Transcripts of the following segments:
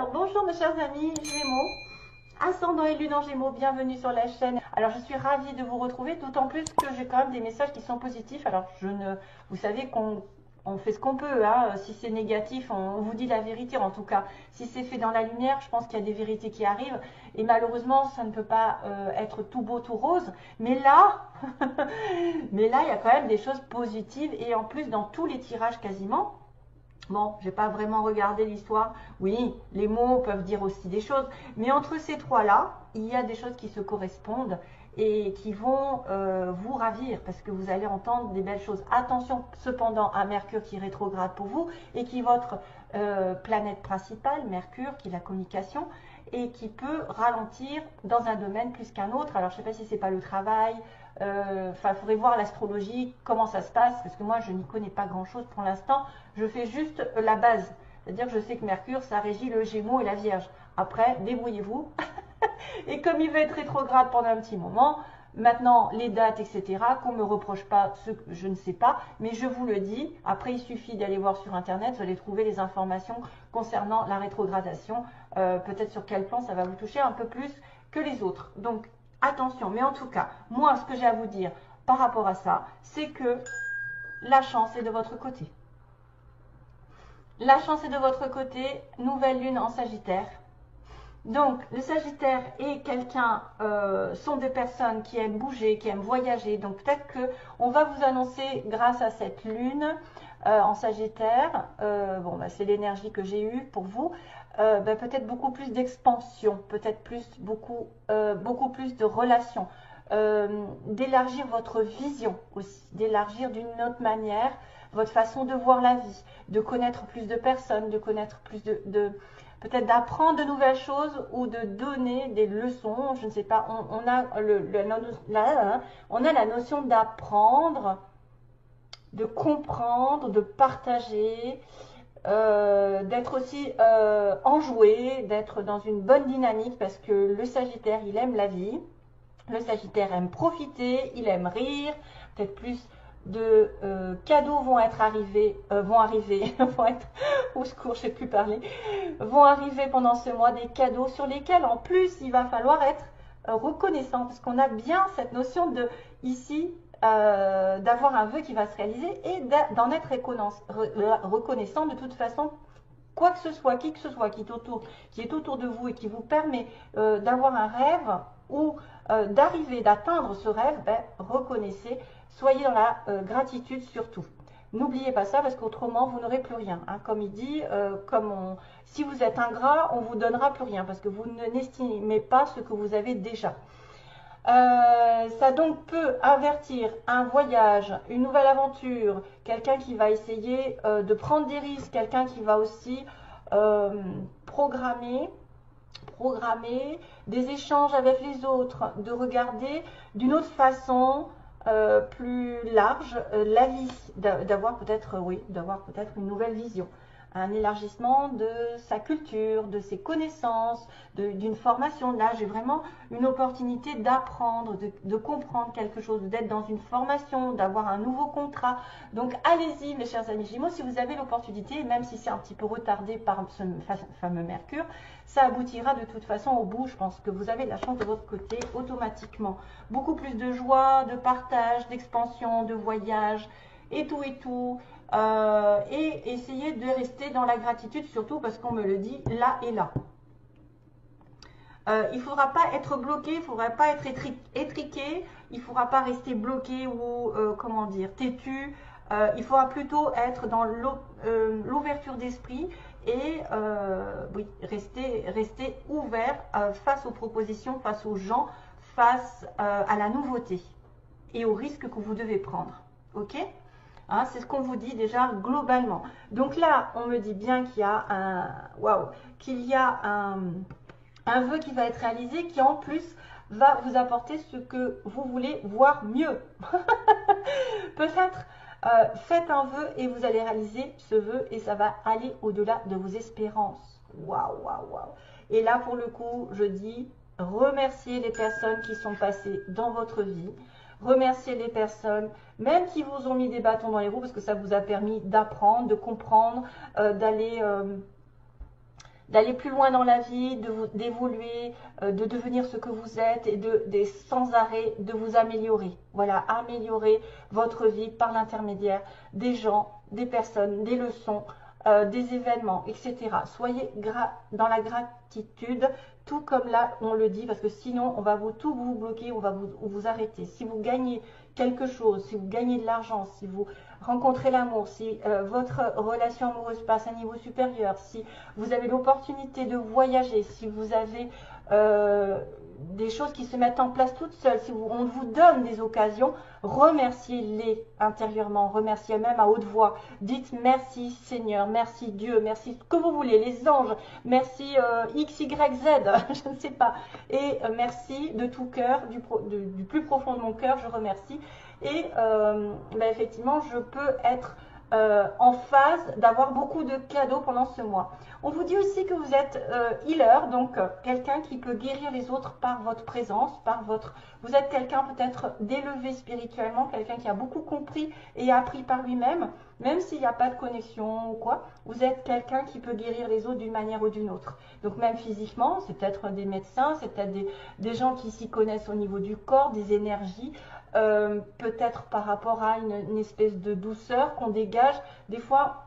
Alors bonjour mes chers amis Gémeaux, ascendant et lune en Gémeaux, bienvenue sur la chaîne. Alors je suis ravie de vous retrouver, d'autant plus que j'ai quand même des messages qui sont positifs. Alors vous savez qu'on fait ce qu'on peut, hein. Si c'est négatif, on vous dit la vérité. En tout cas, si c'est fait dans la lumière, je pense qu'il y a des vérités qui arrivent. Et malheureusement, ça ne peut pas être tout beau, tout rose. Mais là, il y a quand même des choses positives. Et en plus, dans tous les tirages quasiment. Bon, j'ai pas vraiment regardé l'histoire. Oui, les mots peuvent dire aussi des choses. Mais entre ces trois-là, il y a des choses qui se correspondent et qui vont vous ravir parce que vous allez entendre des belles choses. Attention cependant à Mercure qui est rétrograde pour vous et qui est votre planète principale, Mercure, qui est la communication et qui peut ralentir dans un domaine plus qu'un autre. Alors, je ne sais pas si c'est pas le travail. Enfin, il faudrait voir l'astrologie, comment ça se passe, parce que moi, je n'y connais pas grand-chose pour l'instant. Je fais juste la base. C'est-à-dire que je sais que Mercure, ça régit le Gémeaux et la Vierge. Après, débrouillez-vous. Et comme il va être rétrograde pendant un petit moment, maintenant, les dates, etc., qu'on ne me reproche pas, ce que je ne sais pas, mais je vous le dis. Après, il suffit d'aller voir sur Internet, vous allez trouver les informations concernant la rétrogradation. Peut-être sur quel plan ça va vous toucher un peu plus que les autres. Donc, attention. Mais en tout cas, moi, ce que j'ai à vous dire par rapport à ça, c'est que la chance est de votre côté. La chance est de votre côté, nouvelle lune en Sagittaire. Donc, le Sagittaire et quelqu'un sont des personnes qui aiment bouger, qui aiment voyager. Donc, peut-être qu'on va vous annoncer, grâce à cette lune en Sagittaire, c'est l'énergie que j'ai eue pour vous, peut-être beaucoup plus d'expansion, peut-être beaucoup plus de relations, d'élargir votre vision aussi, d'élargir d'une autre manière votre façon de voir la vie, de connaître plus de personnes, de connaître plus peut-être d'apprendre de nouvelles choses ou de donner des leçons. Je ne sais pas, on a la notion d'apprendre, de comprendre, de partager, d'être aussi enjoué, d'être dans une bonne dynamique parce que le Sagittaire, il aime la vie. Le Sagittaire aime profiter, il aime rire, peut-être plus de cadeaux vont arriver, au secours, je ne sais plus parler, vont arriver pendant ce mois, des cadeaux sur lesquels en plus il va falloir être reconnaissant parce qu'on a bien cette notion de ici d'avoir un vœu qui va se réaliser et d'en être reconnaissant de toute façon. Quoi que ce soit, qui que ce soit qui est autour de vous et qui vous permet d'avoir un rêve ou d'arriver, d'atteindre ce rêve, reconnaissez, soyez dans la gratitude surtout. N'oubliez pas ça parce qu'autrement vous n'aurez plus rien. Hein. Comme il dit, si vous êtes ingrat, on ne vous donnera plus rien parce que vous n'estimez pas ce que vous avez déjà. Ça donc peut avertir un voyage, une nouvelle aventure, quelqu'un qui va essayer de prendre des risques, quelqu'un qui va aussi programmer des échanges avec les autres, de regarder d'une autre façon plus large la vie, d'avoir peut-être une nouvelle vision. Un élargissement de sa culture, de ses connaissances, d'une formation. Là, j'ai vraiment une opportunité d'apprendre, de comprendre quelque chose, d'être dans une formation, d'avoir un nouveau contrat. Donc, allez-y, mes chers amis Gémeaux, si vous avez l'opportunité, même si c'est un petit peu retardé par ce fameux Mercure, ça aboutira de toute façon au bout. Je pense que vous avez de la chance de votre côté automatiquement. Beaucoup plus de joie, de partage, d'expansion, de voyage et tout et tout. Et essayer de rester dans la gratitude, surtout parce qu'on me le dit là et là. Il ne faudra pas être bloqué, il ne faudra pas être étriqué, il ne faudra pas rester bloqué ou, têtu. Il faudra plutôt être dans l'ouverture d'esprit et rester ouvert face aux propositions, face aux gens, face à la nouveauté et aux risques que vous devez prendre. Ok ? Hein, c'est ce qu'on vous dit déjà globalement. Donc là, on me dit bien qu'il y a un vœu qui va être réalisé qui en plus va vous apporter ce que vous voulez voir mieux. Peut-être faites un vœu et vous allez réaliser ce vœu et ça va aller au-delà de vos espérances. Waouh, waouh, waouh. Et là, pour le coup, je dis remerciez les personnes qui sont passées dans votre vie. Remerciez les personnes, même qui vous ont mis des bâtons dans les roues, parce que ça vous a permis d'apprendre, de comprendre, d'aller d'aller plus loin dans la vie, d'évoluer, de devenir ce que vous êtes et sans arrêt de vous améliorer. Voilà, améliorer votre vie par l'intermédiaire des gens, des personnes, des leçons, des événements, etc. Soyez dans la gratitude, tout comme là on le dit, parce que sinon on va tout vous bloquer, on va vous arrêter. Si vous gagnez quelque chose, si vous gagnez de l'argent, si vous rencontrez l'amour, si votre relation amoureuse passe à un niveau supérieur, si vous avez l'opportunité de voyager, si vous avez des choses qui se mettent en place toutes seules, si on vous donne des occasions, remerciez-les intérieurement, remerciez même à haute voix. Dites merci Seigneur, merci Dieu, merci ce que vous voulez, les anges, merci X, Y, Z, je ne sais pas. Et merci de tout cœur, du plus profond de mon cœur, je remercie. Et effectivement, je peux être en phase d'avoir beaucoup de cadeaux pendant ce mois. On vous dit aussi que vous êtes healer, donc quelqu'un qui peut guérir les autres par votre présence, vous êtes quelqu'un peut-être d'élevé spirituellement, quelqu'un qui a beaucoup compris et appris par lui-même, même s'il n'y a pas de connexion ou quoi, vous êtes quelqu'un qui peut guérir les autres d'une manière ou d'une autre. Donc même physiquement, c'est peut-être des médecins, c'est peut-être des gens qui s'y connaissent au niveau du corps, des énergies, peut-être par rapport à une espèce de douceur qu'on dégage. Des fois,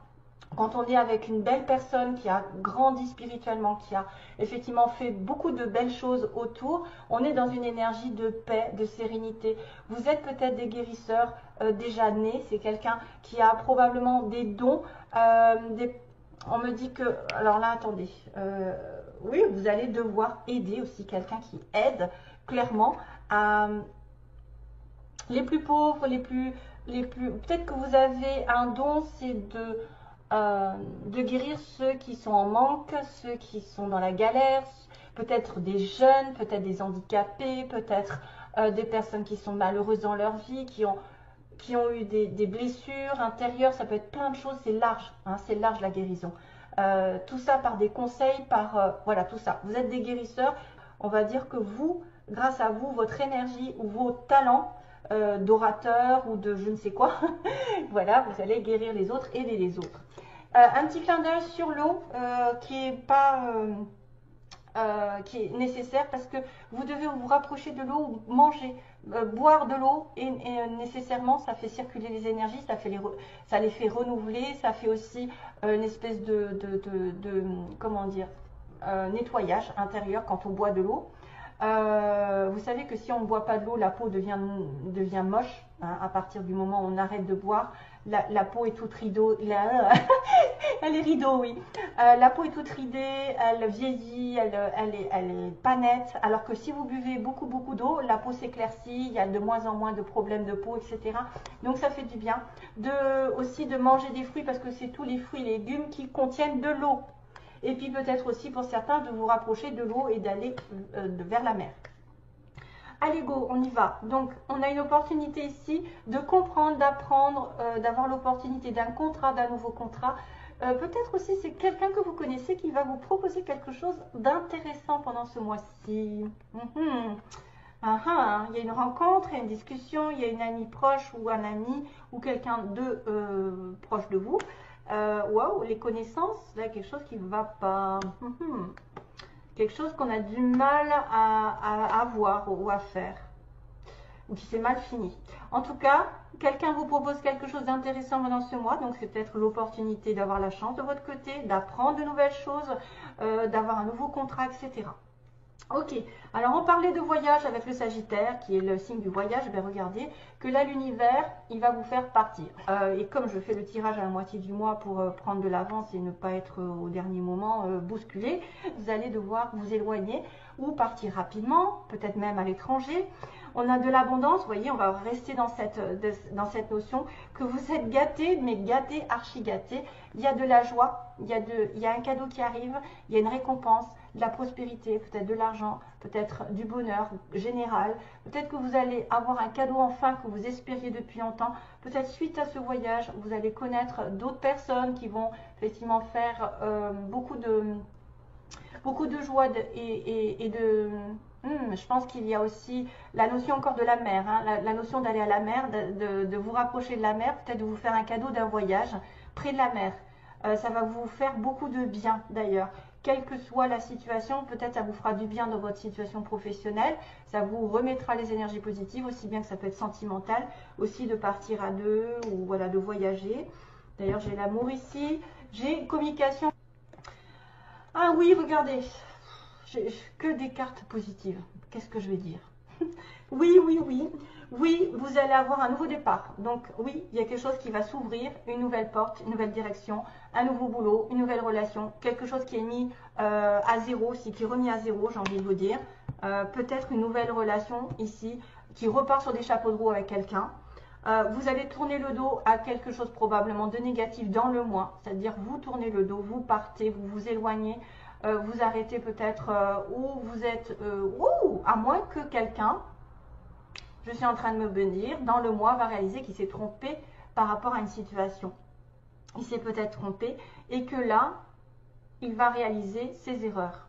quand on est avec une belle personne qui a grandi spirituellement, qui a effectivement fait beaucoup de belles choses autour, on est dans une énergie de paix, de sérénité. Vous êtes peut-être des guérisseurs déjà nés, c'est quelqu'un qui a probablement des dons. On me dit que, alors là, attendez, oui, vous allez devoir aider aussi quelqu'un qui aide clairement à les plus pauvres, peut-être que vous avez un don, c'est de guérir ceux qui sont en manque, ceux qui sont dans la galère, peut-être des jeunes, peut-être des handicapés, peut-être des personnes qui sont malheureuses dans leur vie, qui ont eu des blessures intérieures, ça peut être plein de choses, c'est large, hein, c'est large la guérison. Tout ça par des conseils, voilà, tout ça. Vous êtes des guérisseurs, on va dire que vous, grâce à vous, votre énergie ou vos talents, d'orateur ou de je ne sais quoi, voilà, vous allez guérir les autres, aider les autres. Un petit clin d'œil sur l'eau qui est nécessaire parce que vous devez vous rapprocher de l'eau ou manger, boire de l'eau et nécessairement ça fait circuler les énergies, ça les fait renouveler, ça fait aussi une espèce de comment dire, nettoyage intérieur quand on boit de l'eau. Vous savez que si on ne boit pas de l'eau, la peau devient moche, hein, à partir du moment où on arrête de boire. La peau est toute rideau, elle est rideau, oui. La peau est toute ridée, elle vieillit, elle est pas nette. Alors que si vous buvez beaucoup d'eau, la peau s'éclaircit, il y a de moins en moins de problèmes de peau, etc. Donc ça fait du bien. Aussi de manger des fruits parce que c'est tous les fruits et légumes qui contiennent de l'eau. Et puis peut-être aussi pour certains de vous rapprocher de l'eau et d'aller vers la mer. Allez go, on y va. Donc on a une opportunité ici de comprendre, d'apprendre, d'avoir l'opportunité d'un contrat, d'un nouveau contrat. Peut-être aussi c'est quelqu'un que vous connaissez qui va vous proposer quelque chose d'intéressant pendant ce mois-ci. Il y a une rencontre, il y a une discussion, il y a une amie proche ou un ami ou quelqu'un de proche de vous. Waouh, les connaissances, là, quelque chose qui ne va pas. Quelque chose qu'on a du mal à avoir ou à faire. Ou qui s'est mal fini. En tout cas, quelqu'un vous propose quelque chose d'intéressant pendant ce mois. Donc, c'est peut-être l'opportunité d'avoir la chance de votre côté, d'apprendre de nouvelles choses, d'avoir un nouveau contrat, etc. Ok, alors on parlait de voyage avec le Sagittaire, qui est le signe du voyage. Ben regardez que là l'univers, il va vous faire partir. Et comme je fais le tirage à la moitié du mois pour prendre de l'avance et ne pas être au dernier moment bousculé, vous allez devoir vous éloigner ou partir rapidement, peut-être même à l'étranger. On a de l'abondance, vous voyez, on va rester dans cette notion que vous êtes gâté, mais gâté, archi gâté. Il y a de la joie, il y a un cadeau qui arrive, il y a une récompense, de la prospérité, peut-être de l'argent, peut-être du bonheur général. Peut-être que vous allez avoir un cadeau enfin que vous espériez depuis longtemps. Peut-être suite à ce voyage, vous allez connaître d'autres personnes qui vont effectivement faire beaucoup de joie je pense qu'il y a aussi la notion encore de la mer, hein, la notion d'aller à la mer, de vous rapprocher de la mer, peut-être de vous faire un cadeau d'un voyage près de la mer. Ça va vous faire beaucoup de bien d'ailleurs. quelle que soit la situation, peut-être ça vous fera du bien dans votre situation professionnelle, ça vous remettra les énergies positives, aussi bien que ça peut être sentimental, aussi de partir à deux ou voilà, de voyager. D'ailleurs, j'ai l'amour ici, j'ai communication. Ah oui, regardez, j'ai que des cartes positives. Qu'est-ce que je vais dire? Oui, oui, oui. Oui, vous allez avoir un nouveau départ. Donc oui, il y a quelque chose qui va s'ouvrir, une nouvelle porte, une nouvelle direction, un nouveau boulot, une nouvelle relation, quelque chose qui est mis à zéro, aussi qui est remis à zéro, j'ai envie de vous dire. Peut-être une nouvelle relation ici qui repart sur des chapeaux de roue avec quelqu'un. Vous allez tourner le dos à quelque chose probablement de négatif dans le mois, c'est-à-dire vous tournez le dos, vous partez, vous vous éloignez, vous arrêtez peut-être où vous êtes, à moins que quelqu'un, je suis en train de me dire, dans le mois va réaliser qu'il s'est trompé par rapport à une situation. Il s'est peut-être trompé et que là, il va réaliser ses erreurs.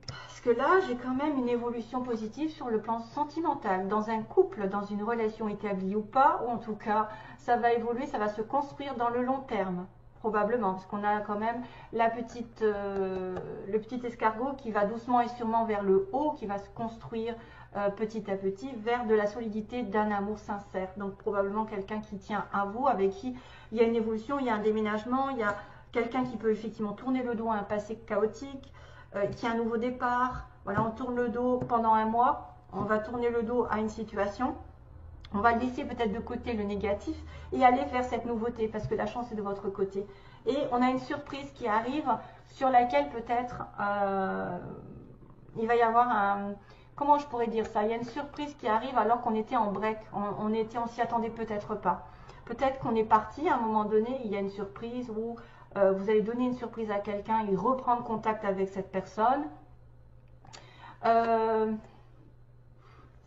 Parce que là, j'ai quand même une évolution positive sur le plan sentimental. Dans un couple, dans une relation établie ou pas, ou en tout cas, ça va évoluer, ça va se construire dans le long terme. Probablement, parce qu'on a quand même le petit escargot qui va doucement et sûrement vers le haut, qui va se construire petit à petit vers de la solidité d'un amour sincère. Donc probablement quelqu'un qui tient à vous, avec qui il y a une évolution, il y a un déménagement, il y a quelqu'un qui peut effectivement tourner le dos à un passé chaotique, qui a un nouveau départ. Voilà, on tourne le dos pendant un mois, on va tourner le dos à une situation. On va laisser peut-être de côté le négatif et aller vers cette nouveauté parce que la chance est de votre côté. Et on a une surprise qui arrive sur laquelle peut-être il va y avoir un... Comment je pourrais dire ça? Il y a une surprise qui arrive alors qu'on était en break. On s'y attendait peut-être pas. Peut-être qu'on est parti à un moment donné, il y a une surprise où vous allez donner une surprise à quelqu'un, il reprend contact avec cette personne.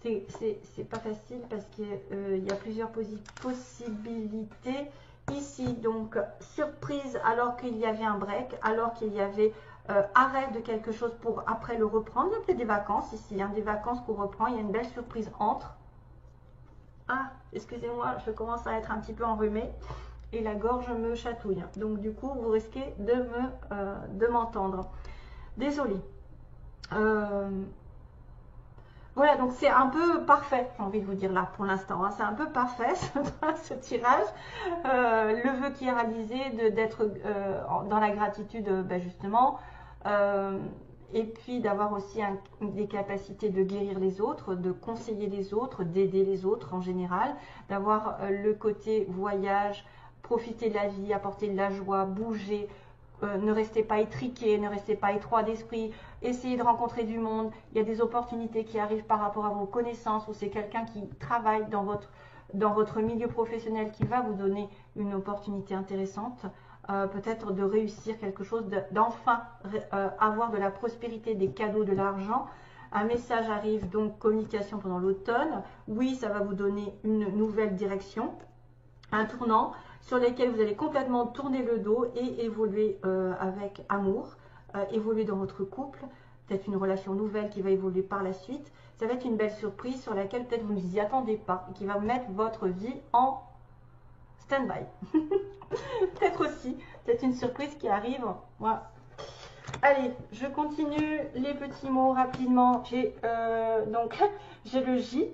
C'est pas facile parce qu'il y a plusieurs possibilités ici. Donc, surprise alors qu'il y avait un break, alors qu'il y avait arrêt de quelque chose pour après le reprendre. Il y a peut-être des vacances ici, hein, des vacances qu'on reprend. Il y a une belle surprise entre. Ah, excusez-moi, je commence à être un petit peu enrhumée et la gorge me chatouille. Donc, du coup, vous risquez de m'entendre. Désolée. Voilà, donc c'est un peu parfait, j'ai envie de vous dire là pour l'instant. Hein, c'est un peu parfait ce tirage. Le vœu qui est réalisé d'être dans la gratitude, justement. Et puis d'avoir aussi des capacités de guérir les autres, de conseiller les autres, d'aider les autres en général. D'avoir le côté voyage, profiter de la vie, apporter de la joie, bouger. Ne restez pas étriqué, ne restez pas étroit d'esprit, essayez de rencontrer du monde. Il y a des opportunités qui arrivent par rapport à vos connaissances ou c'est quelqu'un qui travaille dans votre milieu professionnel qui va vous donner une opportunité intéressante. Peut-être de réussir quelque chose, d'enfin avoir de la prospérité, des cadeaux, de l'argent. Un message arrive, donc communication pendant l'automne. Oui, ça va vous donner une nouvelle direction, un tournant sur lesquels vous allez complètement tourner le dos et évoluer avec amour, évoluer dans votre couple, peut-être une relation nouvelle qui va évoluer par la suite. Ça va être une belle surprise sur laquelle peut-être vous ne vous y attendez pas et qui va mettre votre vie en stand-by. Peut-être aussi, peut-être une surprise qui arrive. Voilà. Allez, je continue les petits mots rapidement. J'ai le J.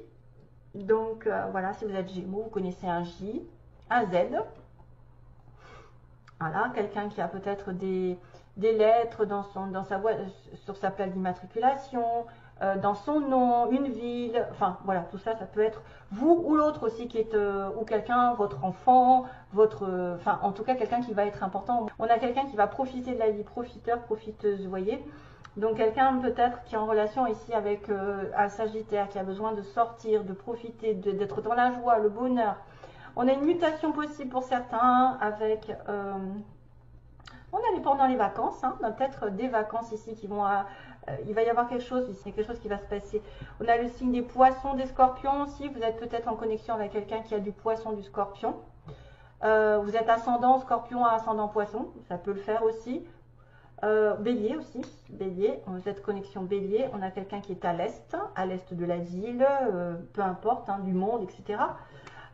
Donc voilà, si vous êtes Gémeaux, vous connaissez un J, un Z. Voilà, quelqu'un qui a peut-être des lettres sur sa plaque d'immatriculation, dans son nom, une ville, enfin voilà, tout ça, ça peut être vous ou l'autre aussi qui est, ou quelqu'un, votre enfant, enfin en tout cas quelqu'un qui va être important. On a quelqu'un qui va profiter de la vie, profiteur, profiteuse, vous voyez. Donc quelqu'un peut-être qui est en relation ici avec un Sagittaire, qui a besoin de sortir, de profiter, d'être dans la joie, le bonheur. On a une mutation possible pour certains avec... on est pendant les vacances, hein, on a peut-être des vacances ici qui vont... il va y avoir quelque chose ici, quelque chose qui va se passer. On a le signe des poissons, des scorpions aussi. Vous êtes peut-être en connexion avec quelqu'un qui a du poisson, du scorpion. Vous êtes ascendant scorpion à ascendant poisson, ça peut le faire aussi. Bélier aussi, bélier, vous êtes connexion bélier, on a quelqu'un qui est à l'est de la ville, peu importe, hein, du monde, etc.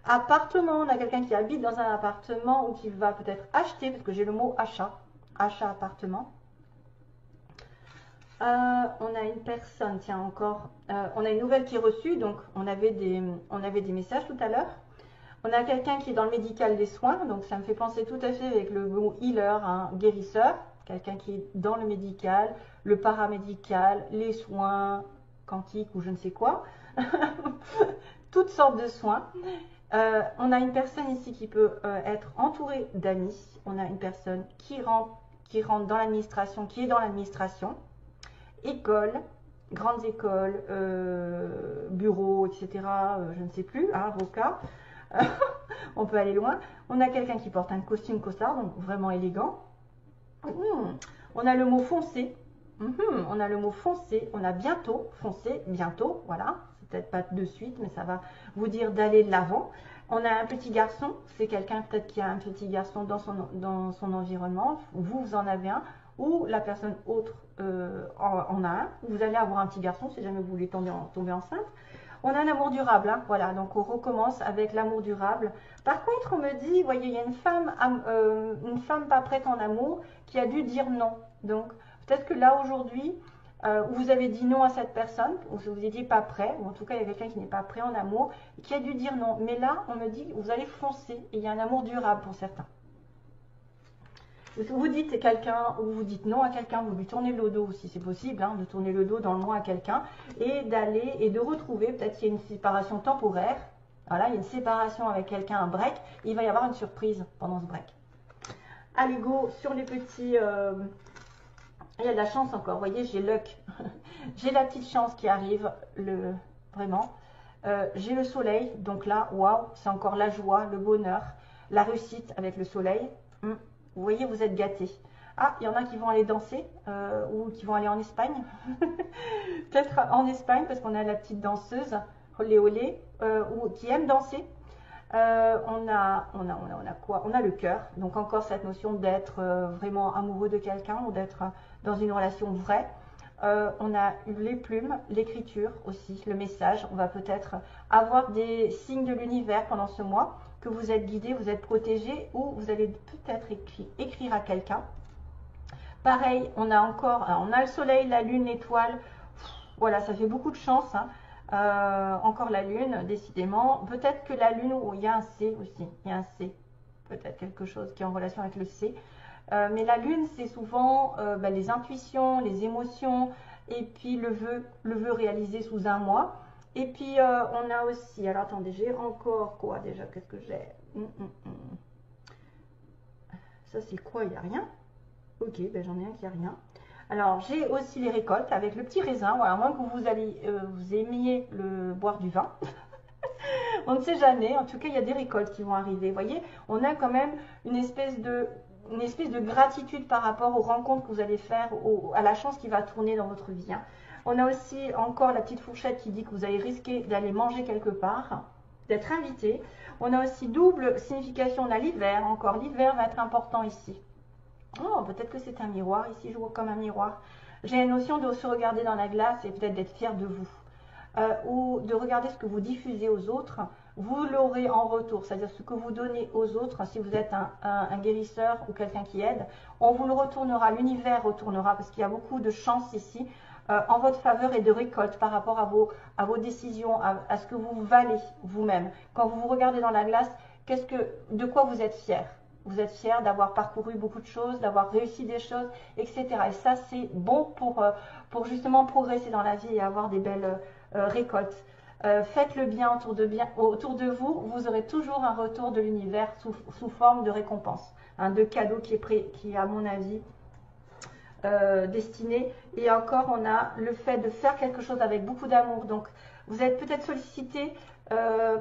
Appartement, on a quelqu'un qui habite dans un appartement ou qui va peut-être acheter, parce que j'ai le mot achat, achat appartement. On a une personne, tiens encore, on a une nouvelle qui est reçue, donc on avait des messages tout à l'heure. On a quelqu'un qui est dans le médical des soins, donc ça me fait penser tout à fait avec le mot healer, hein, guérisseur, quelqu'un qui est dans le médical, le paramédical, les soins quantiques ou je ne sais quoi, toutes sortes de soins. On a une personne ici qui peut être entourée d'amis, on a une personne qui rentre dans l'administration, qui est dans l'administration, école, grandes écoles, bureaux, etc., je ne sais plus, hein, avocat. On peut aller loin. On a quelqu'un qui porte un costume costard, donc vraiment élégant. On a le mot foncé. On a le mot foncé. On a bientôt, foncé, bientôt. Voilà. C'est peut-être pas de suite, mais ça va vous dire d'aller de l'avant. On a un petit garçon. C'est quelqu'un peut-être qui a un petit garçon dans son environnement. Vous en avez un. Ou la personne autre en a un. Vous allez avoir un petit garçon si jamais vous voulez tomber enceinte. On a un amour durable, hein, voilà, donc on recommence avec l'amour durable. Par contre, on me dit, voyez, il y a une femme pas prête en amour qui a dû dire non. Donc, peut-être que là, aujourd'hui, vous avez dit non à cette personne, ou vous n'étiez pas prêt, ou en tout cas, il y a quelqu'un qui n'est pas prêt en amour, et qui a dû dire non. Mais là, on me dit, vous allez foncer, et il y a un amour durable pour certains. Vous dites quelqu'un ou vous dites non à quelqu'un, vous lui tournez le dos si c'est possible, hein, de tourner le dos dans le mois à quelqu'un et d'aller et de retrouver, peut-être qu'il y a une séparation temporaire, voilà, il y a une séparation avec quelqu'un, un break, il va y avoir une surprise pendant ce break. Allez, go sur les petits, il y a de la chance encore, vous voyez, j'ai luck, j'ai la petite chance qui arrive, vraiment, j'ai le soleil, donc là, waouh, c'est encore la joie, le bonheur, la réussite avec le soleil. Vous voyez, vous êtes gâtés. Ah, il y en a qui vont aller danser ou qui vont aller en Espagne. Peut-être en Espagne parce qu'on a la petite danseuse, olé olé, ou qui aime danser. On a quoi? On a le cœur. Donc encore cette notion d'être vraiment amoureux de quelqu'un ou d'être dans une relation vraie. On a les plumes, l'écriture aussi, le message. On va peut-être avoir des signes de l'univers pendant ce mois, que vous êtes guidé, vous êtes protégé, ou vous allez peut-être écrire à quelqu'un. Pareil, on a encore, on a le soleil, la lune, l'étoile. Voilà, ça fait beaucoup de chance. Hein. Encore la lune, décidément. Peut-être que la lune, il y a un C aussi. Il y a un C. Peut-être quelque chose qui est en relation avec le C. Mais la lune, c'est souvent les intuitions, les émotions, et puis le vœu réalisé sous un mois. Et puis, on a aussi, alors attendez, j'ai encore quoi déjà? Qu'est-ce que j'ai? Ça, c'est quoi? Il n'y a rien. Ok, ben j'en ai un qui a rien. Alors, j'ai aussi les récoltes avec le petit raisin. Voilà, à moins que vous aimiez boire du vin. On ne sait jamais. En tout cas, il y a des récoltes qui vont arriver. Vous voyez, on a quand même une espèce de gratitude par rapport aux rencontres que vous allez faire, à la chance qui va tourner dans votre vie. Hein. On a aussi encore la petite fourchette qui dit que vous allez risquer d'aller manger quelque part, d'être invité. On a aussi double signification, on a l'hiver, encore l'hiver va être important ici. Oh, peut-être que c'est un miroir, ici je vois comme un miroir. J'ai la notion de se regarder dans la glace et peut-être d'être fier de vous. Ou de regarder ce que vous diffusez aux autres, vous l'aurez en retour, c'est-à-dire ce que vous donnez aux autres, si vous êtes un guérisseur ou quelqu'un qui aide, on vous le retournera, l'univers retournera, parce qu'il y a beaucoup de chance ici, en votre faveur et de récolte par rapport à vos décisions, à ce que vous valez vous-même. Quand vous vous regardez dans la glace, de quoi vous êtes fier? Vous êtes fier d'avoir parcouru beaucoup de choses, d'avoir réussi des choses, etc. Et ça, c'est bon pour justement progresser dans la vie et avoir des belles récoltes. Faites le bien autour de vous, vous aurez toujours un retour de l'univers sous forme de récompense, hein, de cadeau qui est à mon avis destiné. Et encore, on a le fait de faire quelque chose avec beaucoup d'amour. Donc, vous êtes peut-être sollicité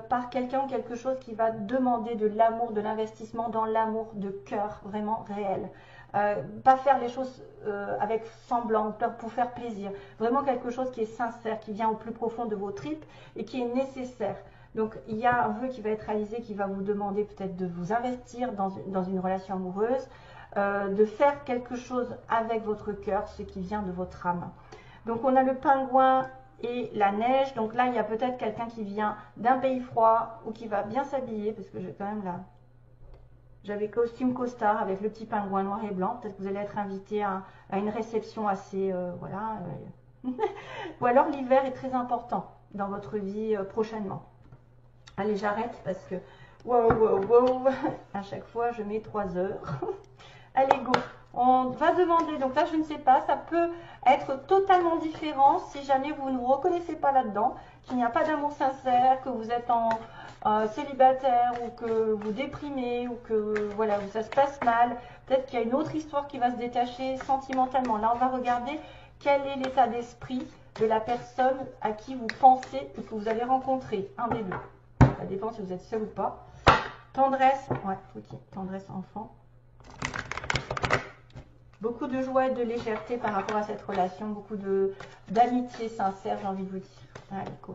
par quelqu'un ou quelque chose qui va demander de l'amour, de l'investissement dans l'amour de cœur, vraiment réel. Pas faire les choses avec semblant, pour faire plaisir. Vraiment quelque chose qui est sincère, qui vient au plus profond de vos tripes et qui est nécessaire. Donc, il y a un vœu qui va être réalisé, qui va vous demander peut-être de vous investir dans une relation amoureuse, de faire quelque chose avec votre cœur, ce qui vient de votre âme. Donc, on a le pingouin et la neige. Donc là, il y a peut-être quelqu'un qui vient d'un pays froid ou qui va bien s'habiller, parce que j'ai quand même là. J'avais costume costard avec le petit pingouin noir et blanc. Peut-être que vous allez être invité à une réception assez... voilà. Ou alors l'hiver est très important dans votre vie prochainement. Allez, j'arrête parce que... Wow, wow, wow. À chaque fois, je mets 3 heures. Allez, go. On va demander, donc là, je ne sais pas, ça peut être totalement différent si jamais vous ne vous reconnaissez pas là-dedans, qu'il n'y a pas d'amour sincère, que vous êtes en célibataire ou que vous déprimez ou que voilà, ça se passe mal. Peut-être qu'il y a une autre histoire qui va se détacher sentimentalement. Là, on va regarder quel est l'état d'esprit de la personne à qui vous pensez et que vous allez rencontrer. Un des deux. Ça dépend si vous êtes seul ou pas. Tendresse, ouais, ok, tendresse enfant. Beaucoup de joie et de légèreté par rapport à cette relation, beaucoup d'amitié sincère, j'ai envie de vous dire. Allez, cool.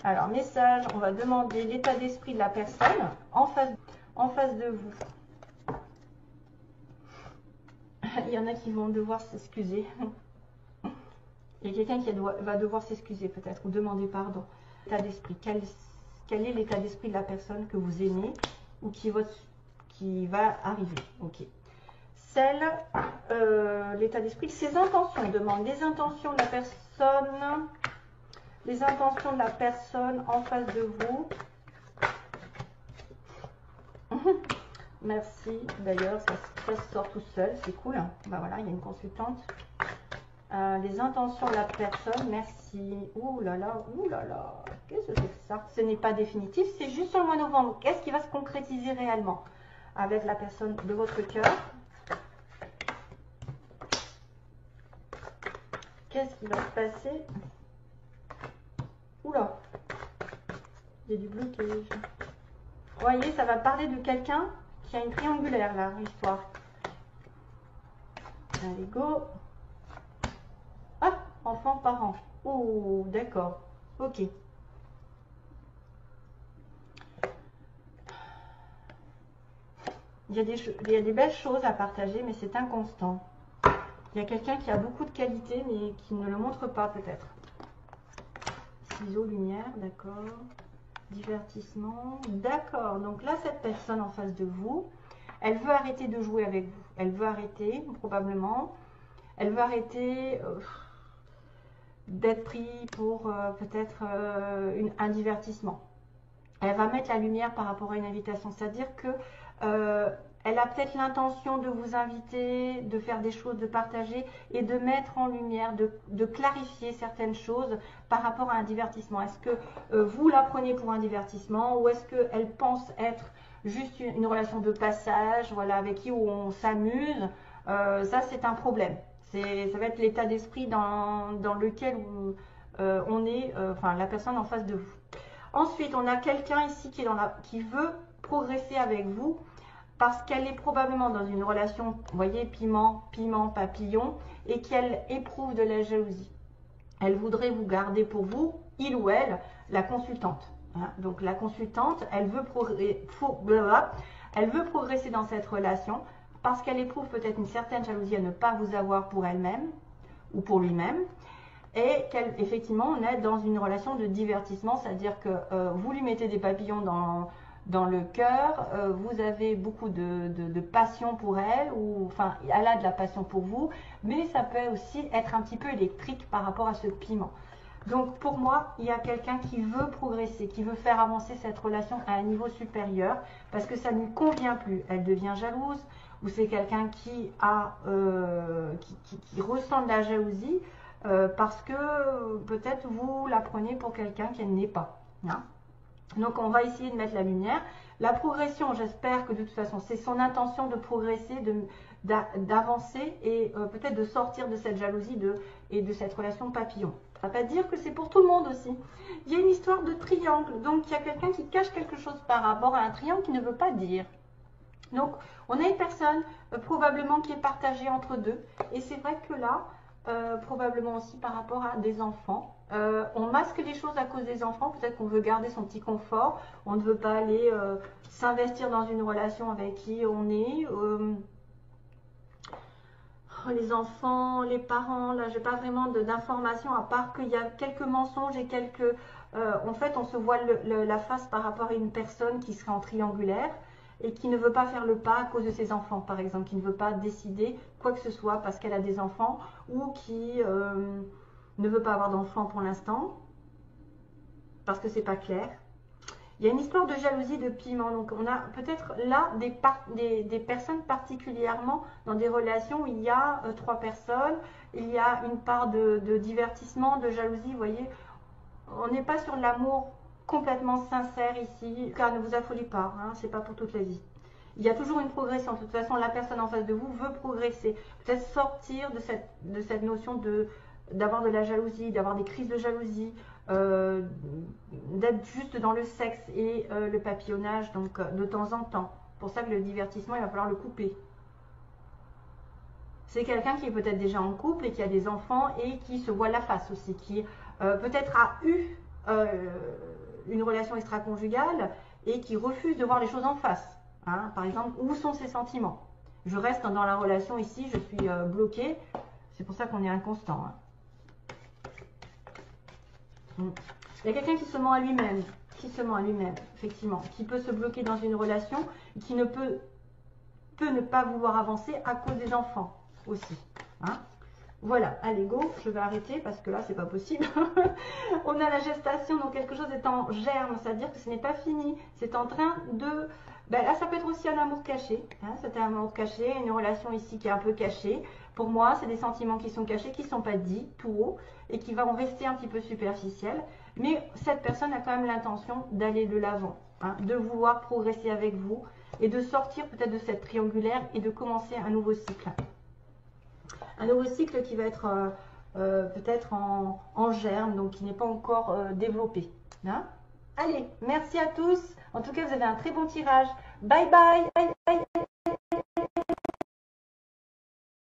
Alors, message, on va demander l'état d'esprit de la personne en face de vous. Il y en a qui vont devoir s'excuser. Il y a quelqu'un qui va devoir s'excuser peut-être ou demander pardon. L'état d'esprit, quel est l'état d'esprit de la personne que vous aimez ou qui va arriver. Ok. L'état d'esprit, ses intentions, on demande les intentions de la personne, en face de vous. Merci, d'ailleurs, ça se sort tout seul, c'est cool. Ben voilà, il y a une consultante. Les intentions de la personne, merci. Ouh là là, qu'est-ce que c'est que ça? Ce n'est pas définitif, c'est juste sur le mois de novembre. Qu'est-ce qui va se concrétiser réellement avec la personne de votre cœur? Qu'est-ce qui va se passer? Oula, il y a du blocage. Vous voyez, ça va parler de quelqu'un qui a une triangulaire là, l'histoire. Allez, go. Ah, enfant, parent. Oh, d'accord. Ok. Il y a des belles choses à partager, mais c'est inconstant. Il y a quelqu'un qui a beaucoup de qualités, mais qui ne le montre pas peut-être. Ciseaux, lumière, d'accord. Divertissement, d'accord. Donc là, cette personne en face de vous, elle veut arrêter de jouer avec vous. Elle veut arrêter, probablement. Elle veut arrêter d'être pris pour peut-être un divertissement. Elle va mettre la lumière par rapport à une invitation. C'est-à-dire que elle a peut-être l'intention de vous inviter, de faire des choses, de partager et de mettre en lumière, de clarifier certaines choses par rapport à un divertissement. Est-ce que vous la prenez pour un divertissement ou est-ce qu'elle pense être juste une relation de passage, voilà, avec qui on s'amuse? Ça, c'est un problème. Ça va être l'état d'esprit dans lequel on est, enfin, la personne en face de vous. Ensuite, on a quelqu'un ici qui veut progresser avec vous parce qu'elle est probablement dans une relation, vous voyez, piment, papillon, et qu'elle éprouve de la jalousie. Elle voudrait vous garder pour vous, il ou elle, la consultante. Hein. Donc la consultante, elle veut progresser dans cette relation parce qu'elle éprouve peut-être une certaine jalousie à ne pas vous avoir pour elle-même ou pour lui-même. Et qu'effectivement, on est dans une relation de divertissement, c'est-à-dire que vous lui mettez des papillons dans le cœur, vous avez beaucoup de passion pour elle, ou enfin, elle a de la passion pour vous, mais ça peut aussi être un petit peu électrique par rapport à ce piment. Donc pour moi, il y a quelqu'un qui veut progresser, qui veut faire avancer cette relation à un niveau supérieur, parce que ça ne lui convient plus. Elle devient jalouse, ou c'est quelqu'un qui ressent de la jalousie, parce que peut-être vous la prenez pour quelqu'un qu'elle n'est pas. Hein. Donc on va essayer de mettre la lumière. La progression, j'espère que de toute façon, c'est son intention de progresser, d'avancer et peut-être de sortir de cette jalousie et de cette relation papillon. Ça ne va pas dire que c'est pour tout le monde aussi. Il y a une histoire de triangle, donc il y a quelqu'un qui cache quelque chose par rapport à un triangle qui ne veut pas dire. Donc on a une personne probablement qui est partagée entre deux et c'est vrai que là, probablement aussi par rapport à des enfants. On masque les choses à cause des enfants. Peut-être qu'on veut garder son petit confort. On ne veut pas aller s'investir dans une relation avec qui on est. Les enfants, les parents, là, j'ai pas vraiment d'informations à part qu'il y a quelques mensonges et quelques... en fait, on se voit la face par rapport à une personne qui serait en triangulaire. et qui ne veut pas faire le pas à cause de ses enfants, par exemple, qui ne veut pas décider quoi que ce soit parce qu'elle a des enfants ou qui ne veut pas avoir d'enfants pour l'instant parce que c'est pas clair. Il y a une histoire de jalousie, de piment. Donc, on a peut-être là des personnes particulièrement dans des relations où il y a 3 personnes. Il y a une part de divertissement, de jalousie. Vous voyez, on n'est pas sur l'amour complètement sincère ici. Car ne vous affolez pas, hein, c'est pas pour toute la vie. Il y a toujours une progression. De toute façon, la personne en face de vous veut progresser. Peut-être sortir de cette notion d'avoir de la jalousie, d'avoir des crises de jalousie, d'être juste dans le sexe et le papillonnage, donc de temps en temps. Pour ça que le divertissement, il va falloir le couper. C'est quelqu'un qui est peut-être déjà en couple et qui a des enfants et qui se voit la face aussi, qui peut-être a eu une relation extra-conjugale et qui refuse de voir les choses en face. Hein, par exemple, où sont ses sentiments? Je reste dans la relation ici, je suis bloquée. C'est pour ça qu'on est inconstant. Hein. Il y a quelqu'un qui se ment à lui-même, effectivement, qui peut se bloquer dans une relation, qui ne peut ne pas vouloir avancer à cause des enfants aussi. Hein. Voilà, allez go, je vais arrêter parce que là c'est pas possible. On a la gestation, donc quelque chose est en germe, c'est-à-dire que ce n'est pas fini, c'est en train de... Ben là ça peut être aussi un amour caché, hein. C'est un amour caché, une relation ici qui est un peu cachée. Pour moi c'est des sentiments qui sont cachés, qui ne sont pas dits tout haut et qui vont rester un petit peu superficiels. Mais cette personne a quand même l'intention d'aller de l'avant, hein, de vouloir progresser avec vous et de sortir peut-être de cette triangulaire et de commencer un nouveau cycle. Un nouveau cycle qui va être peut-être en germe, donc qui n'est pas encore développé. Hein. Allez, merci à tous. En tout cas, vous avez un très bon tirage. Bye bye.